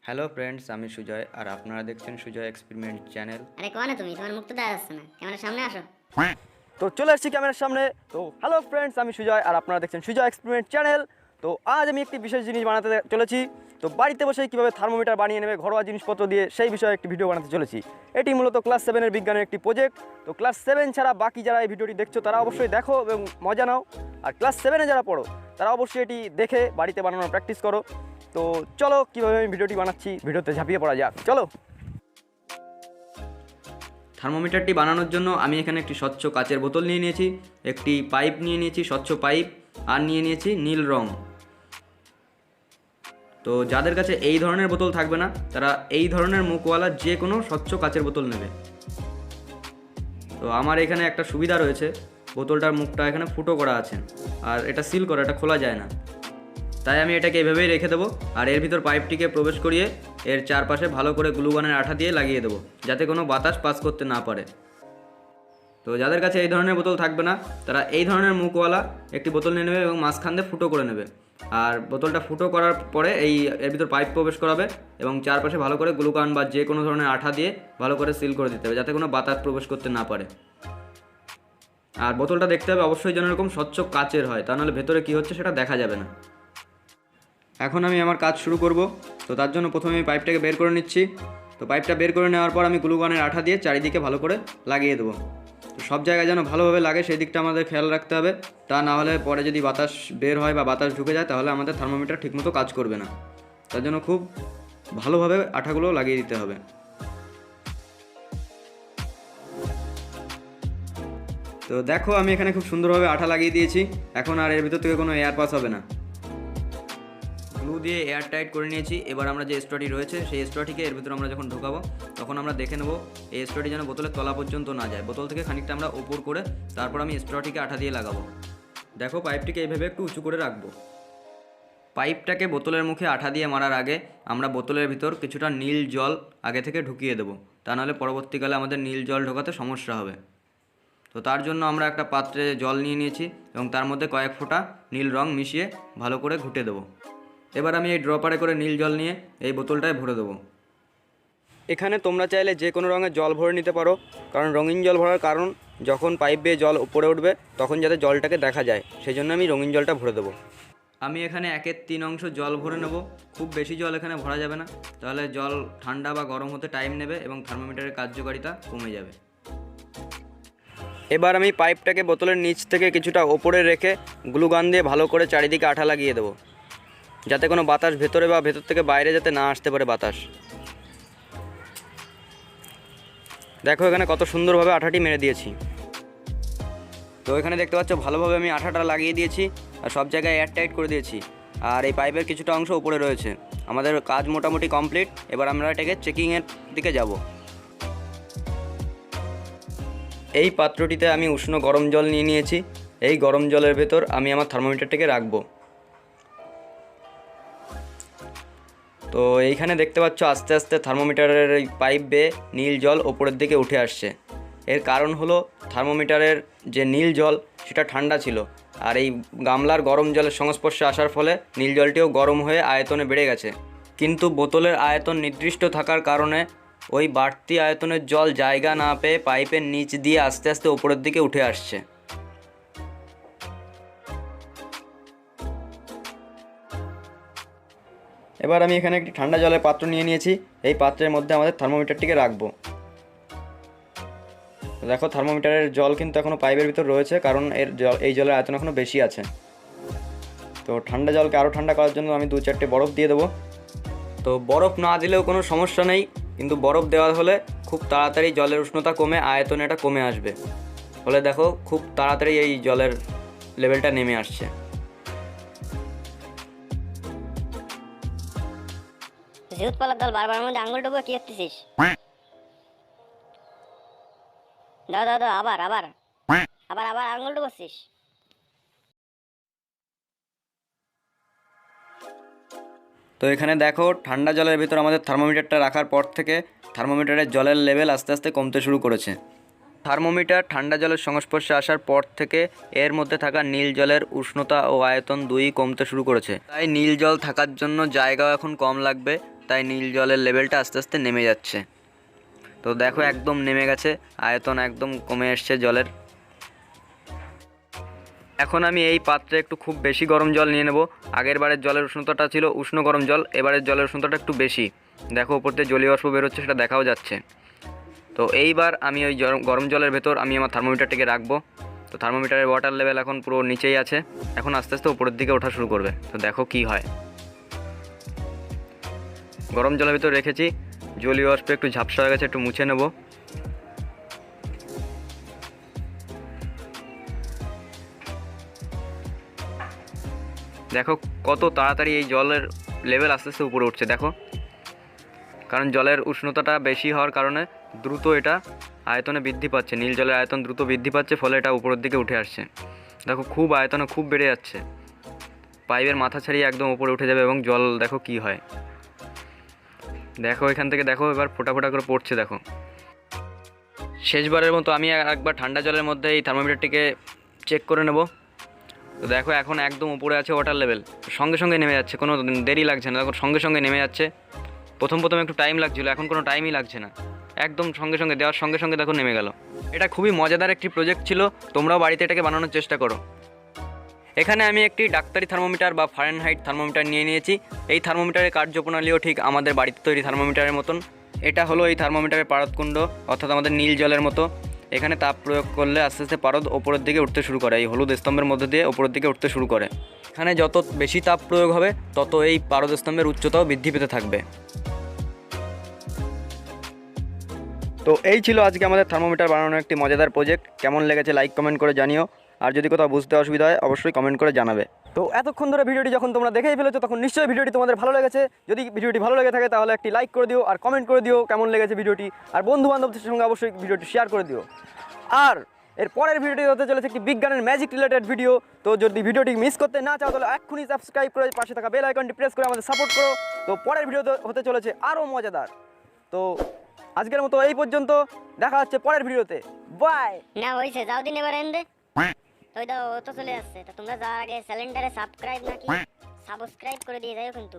Hello friends, আমি সুজয় আর আপনারা দেখছেন সুজয় এক্সপেরিমেন্ট চ্যানেল। আরে কোয়া না তুমি, তোমার মুখ তো দেখা যাচ্ছে না, ক্যামেরার সামনে আসো। তো চলে আসছি ক্যামেরার সামনে। তো হ্যালো ফ্রেন্ডস, আমি সুজয় আর আপনারা দেখছেন সুজয় এক্সপেরিমেন্ট চ্যানেল। তো আজ আমি একটি বিশেষ জিনিস বানাতে চলেছি। তো বাড়িতে বসে কীভাবে থার্মোমিটার বানিয়ে নেবে ঘরোয়া জিনিসপত্র দিয়ে, সেই বিষয়ে একটি ভিডিও বানাতে চলেছি। এটি মূলত ক্লাস 7-এর বিজ্ঞানের একটি প্রজেক্ট। তো ক্লাস 7 ছাড়া বাকি যারা এই ভিডিওটি দেখছো তারা অবশ্যই দেখো এবং মজা নাও। আর ক্লাস 7-এ যারা পড়ো তারা অবশ্যই এটি দেখে বাড়িতে বানানোর প্র্যাকটিস করো। তো চলো কীভাবে আমি ভিডিওটি বানাচ্ছি, ভিডিওতে ঝাঁপিয়ে পড়া যাক, চলো। থার্মোমিটারটি বানানোর জন্য আমি এখানে একটি স্বচ্ছ কাচের বোতল নিয়ে নিয়েছি, একটি পাইপ নিয়ে নিয়েছি, স্বচ্ছ পাইপ, আর নিয়ে নিয়েছি নীল রং। তো যাদের কাছে এই ধরনের বোতল থাকবে না তারা এই ধরনের মুখওয়ালা যে কোনো স্বচ্ছ কাচের বোতল নেবে। তো আমার এখানে একটা সুবিধা রয়েছে, বোতলটার মুখটা এখানে ফুটো করা আছে আর এটা সিল করা, এটা খোলা যায় না। তাই আমি এটাকে এভাবেই রেখে দেবো আর এর ভিতর পাইপটিকে প্রবেশ করিয়ে এর চারপাশে ভালো করে গ্লুগানের আঠা দিয়ে লাগিয়ে দেবো, যাতে কোনো বাতাস পাস করতে না পারে। তো যাদের কাছে এই ধরনের বোতল থাকবে না তারা এই ধরনের মুখওয়ালা একটি বোতল নিয়ে নেবে এবং মাঝখান দিয়ে ফুটো করে নেবে। আর বোতলটা ফুটো করার পরে এর ভিতর পাইপ প্রবেশ করাবে এবং চারপাশে ভালো করে গ্লুগান বা যে কোনো ধরনের আঠা দিয়ে ভালো করে সিল করে দিতে হবে, যাতে কোনো বাতাস প্রবেশ করতে না পারে। আর বোতলটা দেখতে হবে অবশ্যই যেন এরকম স্বচ্ছ কাচের হয়, তা নাহলে ভেতরে কী হচ্ছে সেটা দেখা যাবে না। এখন আমি আমার কাজ শুরু করব। তো তার জন্য প্রথমে আমি পাইপটাকে বের করে নিচ্ছি। তো পাইপটা বের করে নেওয়ার পর আমি গ্লুগানের আঠা দিয়ে চারিদিকে ভালো করে লাগিয়ে দেবো। তো সব জায়গায় যেন ভালোভাবে লাগে সেই দিকটা আমাদের খেয়াল রাখতে হবে, তা না হলে পরে যদি বাতাস বের হয় বা বাতাস ঢুকে যায় তাহলে আমাদের থার্মোমিটার ঠিকমতো কাজ করবে না। তার জন্য খুব ভালোভাবে আঠাগুলো লাগিয়ে দিতে হবে। তো দেখো আমি এখানে খুব সুন্দরভাবে আঠা লাগিয়ে দিয়েছি। এখন আর এর ভিতর থেকে কোনো এয়ার পাস হবে না। গ্লু দিয়ে এয়ার টাইট করে নিয়েছি। এবার আমরা যে স্ট্রটি রয়েছে সেই স্ট্রটিকে এর ভিতরে আমরা যখন ঢোকাবো তখন আমরা দেখে নেব এই স্ট্রটি যেন বোতলের তলা পর্যন্ত না যায়। বোতল থেকে খানিকটা আমরা ওপর করে তারপর আমি স্ট্রটিকে আঠা দিয়ে লাগাবো। দেখো পাইপটিকে এইভাবে একটু উঁচু করে রাখবো। পাইপটাকে বোতলের মুখে আঠা দিয়ে মারার আগে আমরা বোতলের ভিতর কিছুটা নীল জল আগে থেকে ঢুকিয়ে দেবো, তা নাহলে পরবর্তীকালে আমাদের নীল জল ঢোকাতে সমস্যা হবে। তো তার জন্য আমরা একটা পাত্রে জল নিয়ে নিয়েছি এবং তার মধ্যে কয়েক ফোঁটা নীল রং মিশিয়ে ভালো করে ঘুটে দেবো। এবার আমি এই ড্রপারে করে নীল জল নিয়ে এই বোতলটায় ভরে দেবো। এখানে তোমরা চাইলে যে কোনো রঙের জল ভরে নিতে পারো, কারণ রঙিন জল ভরার কারণ যখন পাইপ বেয়ে জল উপরে উঠবে তখন যাতে জলটাকে দেখা যায়, সেই জন্য আমি রঙিন জলটা ভরে দেবো। আমি এখানে 1/3 অংশ জল ভরে নেব। খুব বেশি জল এখানে ভরা যাবে না, তাহলে জল ঠান্ডা বা গরম হতে টাইম নেবে এবং থার্মোমিটারের কার্যকারিতা কমে যাবে। এবার আমি পাইপটাকে বোতলের নিচ থেকে কিছুটা ওপরে রেখে গ্লুগান দিয়ে ভালো করে চারিদিকে আঠা লাগিয়ে দেবো, যাতে কোনো বাতাস ভেতরে বা ভেতর থেকে বাইরে যাতে না আসতে পারে বাতাস। দেখো এখানে কত সুন্দরভাবে আঠাটি মেরে দিয়েছি। তো এখানে দেখতে পাচ্ছ ভালোভাবে আমি আঠাটা লাগিয়ে দিয়েছি আর সব জায়গায় এয়ার টাইট করে দিয়েছি। আর এই পাইপের কিছুটা অংশ উপরে রয়েছে। আমাদের কাজ মোটামুটি কমপ্লিট। এবার আমরা এটাকে চেকিংয়ের দিকে যাব। এই পাত্রটিতে আমি উষ্ণ গরম জল নিয়ে নিয়েছি। এই গরম জলের ভেতর আমি আমার থার্মোমিটারটাকে রাখবো। তো এইখানে দেখতে পাচ্ছ আস্তে আস্তে থার্মোমিটারের এই পাইপ বেয়ে নীল জল ওপরের দিকে উঠে আসছে। এর কারণ হলো থার্মোমিটারের যে নীল জল সেটা ঠান্ডা ছিল, আর এই গামলার গরম জলের সংস্পর্শে আসার ফলে নীল জলটিও গরম হয়ে আয়তনে বেড়ে গেছে। কিন্তু বোতলের আয়তন নির্দিষ্ট থাকার কারণে ওই বাড়তি আয়তনের জল জায়গা না পেয়ে পাইপের নিচ দিয়ে আস্তে আস্তে ওপরের দিকে উঠে আসছে। এবার আমি এখানে একটি ঠান্ডা জলের পাত্র নিয়ে নিয়েছি। এই পাত্রের মধ্যে আমাদের থার্মোমিটারটিকে রাখবো। দেখো থার্মোমিটারের জল কিন্তু এখনও পাইপের ভিতর রয়েছে, কারণ এই জলের আয়তন এখনও বেশি আছে। তো ঠান্ডা জলকে আরও ঠান্ডা করার জন্য আমি 2-4টে বরফ দিয়ে দেবো। তো বরফ না দিলেও কোনো সমস্যা নেই, কিন্তু বরফ দেওয়া হলে খুব তাড়াতাড়ি জলের উষ্ণতা কমে আয়তনে এটা কমে আসবে। ফলে দেখো খুব তাড়াতাড়ি এই জলের লেভেলটা নেমে আসছে। জিউত পালার দল বারবার মধ্যে আঙুল ডুবো কি করতেছিস? দাও দাও দাও, আবার আবার আবার আবার আঙুল ডুবোছিস। তো এখানে দেখো ঠান্ডা জলের ভিতর আমাদের থার্মোমিটারটা রাখার পর থেকে থার্মোমিটারের জলের লেভেল আস্তে আস্তে কমতে শুরু করেছে। থার্মোমিটার ঠান্ডা জলের সংস্পর্শে আসার পর থেকে এর মধ্যে থাকা নীল জলের উষ্ণতা ও আয়তন দুই কমতে শুরু করেছে। তাই নীল জল থাকার জন্য জায়গাও এখন কম লাগবে তাই নীল জলের লেভেলটা আস্তে আস্তে নেমে যাচ্ছে। তো দেখো একদম নেমে গেছে, আয়তন একদম কমে এসছে জলের। এখন আমি এই পাত্রে একটু খুব বেশি গরম জল নিয়ে নেব। আগের বারের জলের উষ্ণতাটা ছিল উষ্ণ গরম জল, এবারের জলের উষ্ণতাটা একটু বেশি। দেখো উপর দিয়ে জলীয় বাষ্প বেরোচ্ছে, সেটা দেখাও যাচ্ছে। তো এইবার আমি ওই গরম জলের ভেতর আমি আমার থার্মোমিটারটিকে রাখবো। তো থার্মোমিটারের ওয়াটার লেভেল এখন পুরো নিচেই আছে, এখন আস্তে আস্তে উপরের দিকে ওঠা শুরু করবে। তো দেখো কি হয়। গরম জলের ভেতর রেখেছি, জলীয় বাষ্প একটু ঝাপসা হয়ে গেছে, একটু মুছে নেব। দেখো কত তাড়াতাড়ি এই জলের লেভেল আস্তে আস্তে উপরে উঠছে। দেখো, কারণ জলের উষ্ণতাটা বেশি হওয়ার কারণে দ্রুত এটা আয়তনে বৃদ্ধি পাচ্ছে, নীল জলের আয়তন দ্রুত বৃদ্ধি পাচ্ছে, ফলে এটা উপরের দিকে উঠে আসছে। দেখো খুব আয়তনে খুব বেড়ে যাচ্ছে, পাইপের মাথা ছাড়িয়ে একদম উপরে উঠে যাবে। এবং জল দেখো কি হয়, দেখো এখান থেকে দেখো এবার ফোঁটা ফোঁটা করে পড়ছে। দেখো শেষবারের মতো আমি একবার ঠান্ডা জলের মধ্যে এই থার্মোমিটারটিকে চেক করে নেব। তো দেখো এখন একদম উপরে আছে ওয়াটার লেভেল, সঙ্গে সঙ্গে নেমে যাচ্ছে, কোনো দেরি লাগছে না। দেখো সঙ্গে সঙ্গে নেমে যাচ্ছে। প্রথম একটু টাইম লাগছিলো, এখন কোনো টাইমই লাগছে না, একদম সঙ্গে সঙ্গে দেওয়ার সঙ্গে সঙ্গে দেখো নেমে গেল। এটা খুবই মজাদার একটি প্রজেক্ট ছিল, তোমরাও বাড়িতে এটাকে বানানোর চেষ্টা করো। এখানে আমি একটি ডাক্তারি থার্মোমিটার বা ফারেনহাইট থার্মোমিটার নিয়ে নিয়েছি। এই থার্মোমিটারের কার্যপ্রণালীও ঠিক আমাদের বাড়িতে তৈরি থার্মোমিটারের মতন। এটা হলো এই থার্মোমিটারের পারদকুণ্ড, অর্থাৎ আমাদের নীল জলের মতো। এখানে তাপ প্রয়োগ করলে আস্তে আস্তে পারদ ওপরের দিকে উঠতে শুরু করে, এই হলুদ স্তম্ভের মধ্যে দিয়ে ওপরের দিকে উঠতে শুরু করে। এখানে যত বেশি তাপ প্রয়োগ হবে তত এই পারদ স্তম্ভের উচ্চতাও বৃদ্ধি পেতে থাকবে। তো এই ছিল আজকে আমাদের থার্মোমিটার বানানোর একটি মজাদার প্রজেক্ট। কেমন লেগেছে লাইক কমেন্ট করে জানিও, আর যদি কোথাও বুঝতে অসুবিধা হয় অবশ্যই কমেন্ট করে জানাবে। তো এতক্ষণ ধরে ভিডিওটি যখন তোমরা দেখেই ফেলেছো, তখন নিশ্চয়ই ভিডিওটি তোমাদের ভালো লেগেছে। যদি ভিডিওটি ভালো লেগে থাকে তাহলে একটি লাইক করে দিও, আর কমেন্ট করে দিও কেমন লেগেছে ভিডিওটি, আর বন্ধু বান্ধবদের সঙ্গে অবশ্যই ভিডিওটি শেয়ার করে দিও। আর এর পরের ভিডিওটি হতে চলেছে একটি বিজ্ঞানের ম্যাজিক রিলেটেড ভিডিও। তো যদি ভিডিওটি মিস করতে না চাও তাহলে এক্ষুনি সাবস্ক্রাইব করে পাশে থাকা বেল আইকনটি প্রেস করে আমাদের সাপোর্ট করো। তো পরের ভিডিও হতে চলেছে আরও মজাদার। তো আজকের মতো এই পর্যন্ত, দেখা হচ্ছে পরের ভিডিওতে। বাই। না হইছে, যাও দিন এবার এন্ডে। ওই দাও, ও তো চলে আসছে। তো তোমরা যাওয়ার আগে চ্যানেলটারে সাবস্ক্রাইব করে দিয়ে যাও কিন্তু।